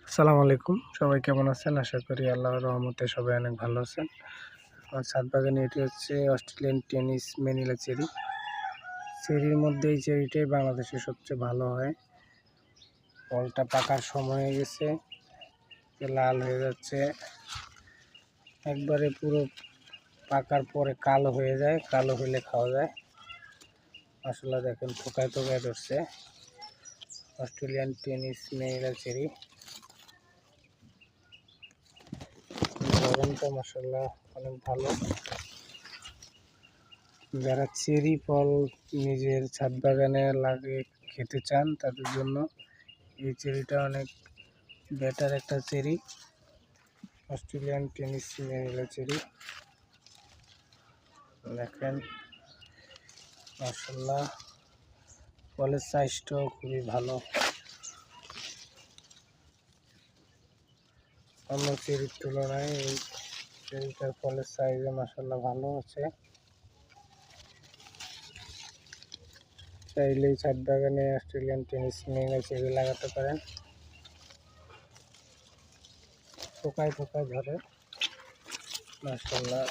আসসালামু আলাইকুম, সবাই কেমন আছেন? আশা করি আল্লাহর রহমতে সবাই অনেক ভালো আছেন। আমার ছাদ বাগানে এটি হচ্ছে অস্ট্রেলিয়ান টেনিস ম্যানিলা চেরি। চেরির মধ্যে এই চেরিটাই বাংলাদেশে সবচেয়ে ভালো হয়। ফলটা পাকার সময় হয়ে গেছে, লাল হয়ে যাচ্ছে, একবারে পুরো পাকার পরে কালো হয়ে যায়। কালো হলে খাওয়া যায়। মাশাআল্লাহ, দেখেন থোকায় থোকায় ধরছে অস্ট্রেলিয়ান টেনিস ম্যানিলা চেরি। বাগানটা মাশাআল্লাহ অনেক ভালো। যারা চেরি ফল নিজের ছাদ বাগানে লাগিয়ে খেতে চান তাদের জন্য এই চেরিটা অনেক বেটার একটা cherry, Australian tennis Manila cherry. দেখেন মাশাআল্লাহ, ফলের সাইজটাও খুবই ভালো। অন্য চেরির তুলনায় এই চেরিটার ফলের সাইজে মাশাআল্লাহ ভালো আছে। চাইলেই ছাদ বাগানে অস্ট্রেলিয়ান টেনিস ম্যানিলা চেরি লাগাতে পারেন। থোকায় থোকায় ধরে মাশাআল্লাহ।